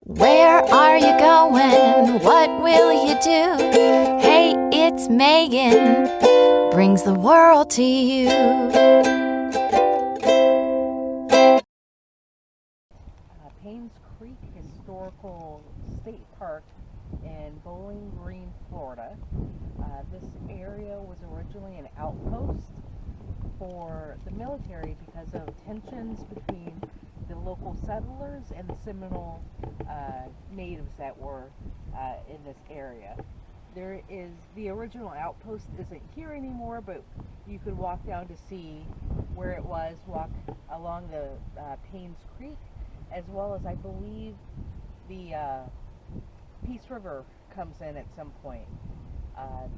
Where are you going? What will you do? Hey, it's Megan, brings the world to you. Paynes Creek Historical State Park in Bowling Green, Florida. This area was originally an outpost for the military because of tensions between the local settlers and the Seminole natives that were in this area. The original outpost isn't here anymore, but you could walk down to see where it was, walk along the Paynes Creek, as well as I believe the Peace River comes in at some point.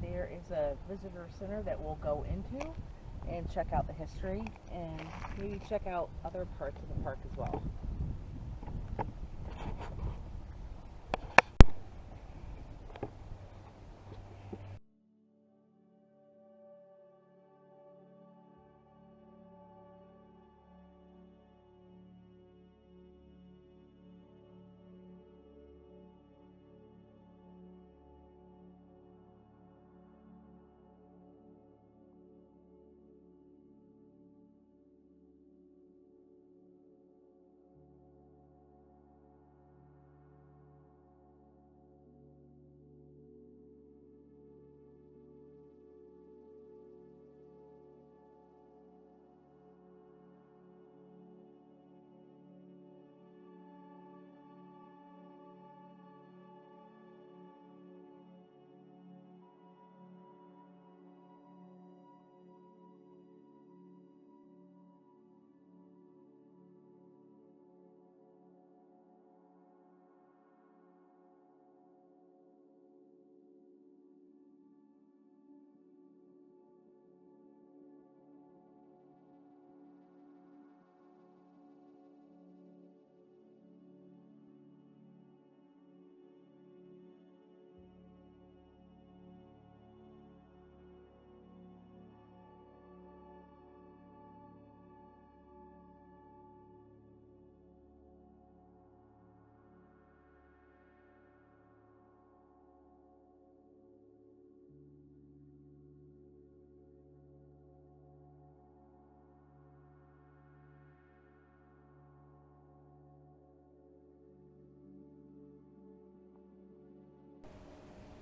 There is a visitor center that we'll go into and check out the history and maybe check out other parts of the park as well.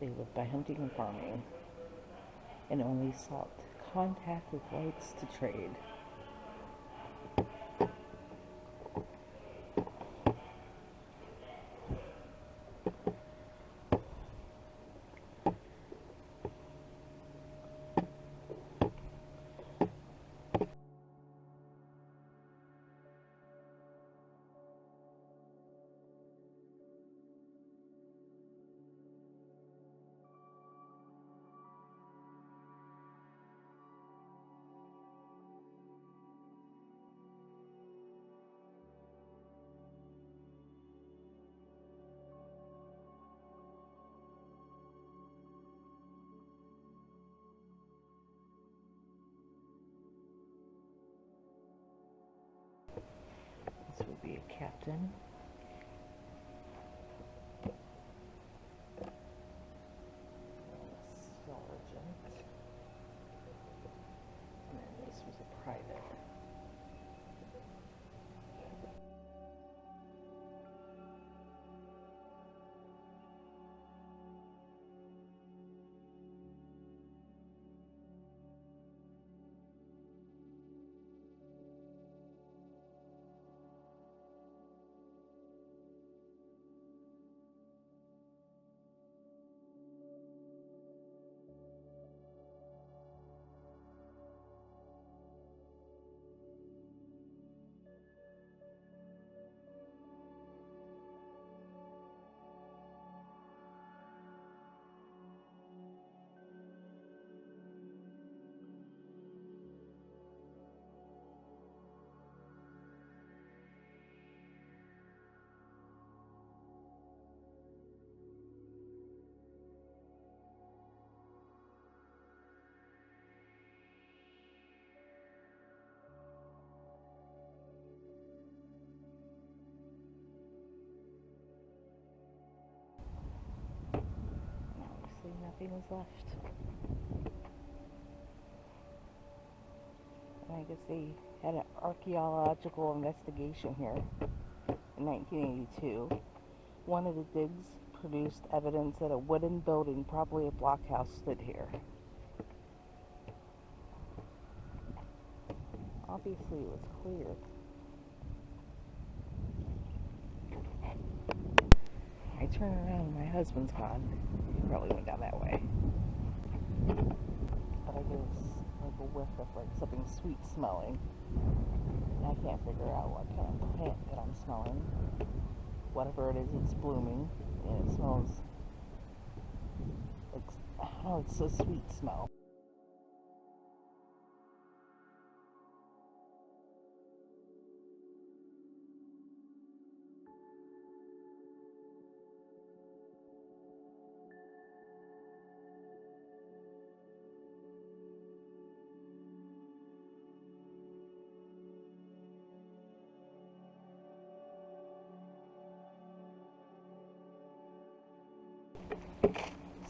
They lived by hunting and farming and only sought contact with whites to trade. This would be a captain. Sergeant. And then this was a private. Nothing is left. And I guess they had an archaeological investigation here in 1982. One of the digs produced evidence that a wooden building, probably a blockhouse, stood here. Obviously it was cleared. I turn around and my husband's gone. He probably went down that way. But I get like a whiff of like something sweet smelling. And I can't figure out what kind of plant that I'm smelling. Whatever it is, it's blooming. And it smells like, I don't know, it's a sweet smell.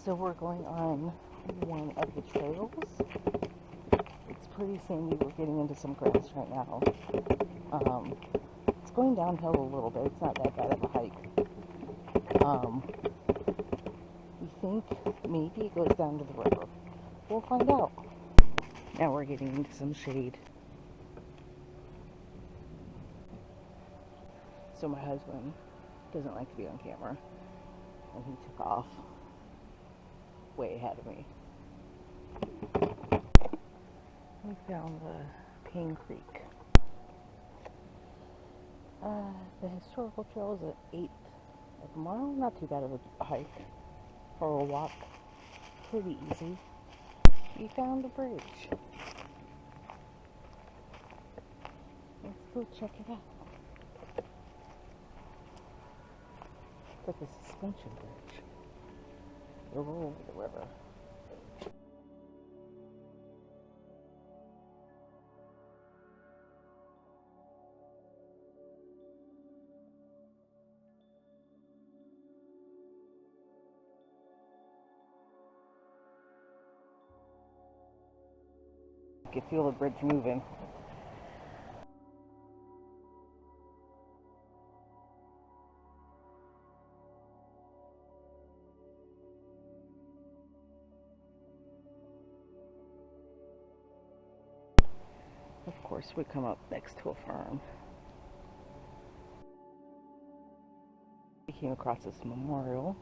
So we're going on one of the trails. It's pretty sandy. We're getting into some grass right now. It's going downhill a little bit. It's not that bad of a hike. We think maybe it goes down to the river. We'll find out. Now we're getting into some shade. So my husband doesn't like to be on camera, and he took off way ahead of me. We found the Paynes Creek. The historical trail is an 1/8 of a mile. Not too bad of a hike or a walk. Pretty easy. We found a bridge. Let's go check it out. It's like a suspension bridge. Over the river. You can feel the bridge moving. Of course, we come up next to a farm. We came across this memorial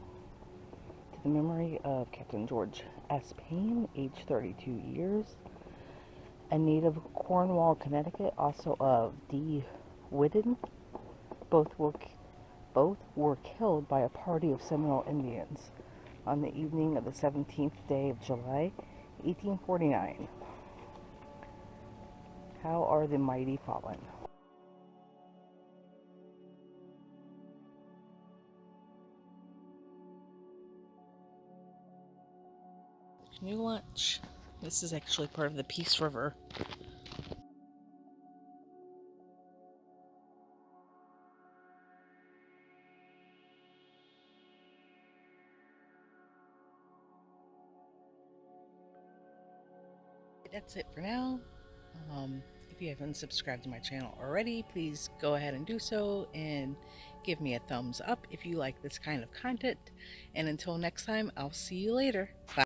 to the memory of Captain George S. Payne, aged 32 years, a native of Cornwall, Connecticut, also of D. Whiddon. Both were killed by a party of Seminole Indians on the evening of the 17th day of July, 1849. How are the mighty fallen? Canoe launch. This is actually part of the Peace River. That's it for now. If you haven't subscribed to my channel already, please go ahead and do so and give me a thumbs up if you like this kind of content. And until next time, I'll see you later. Bye.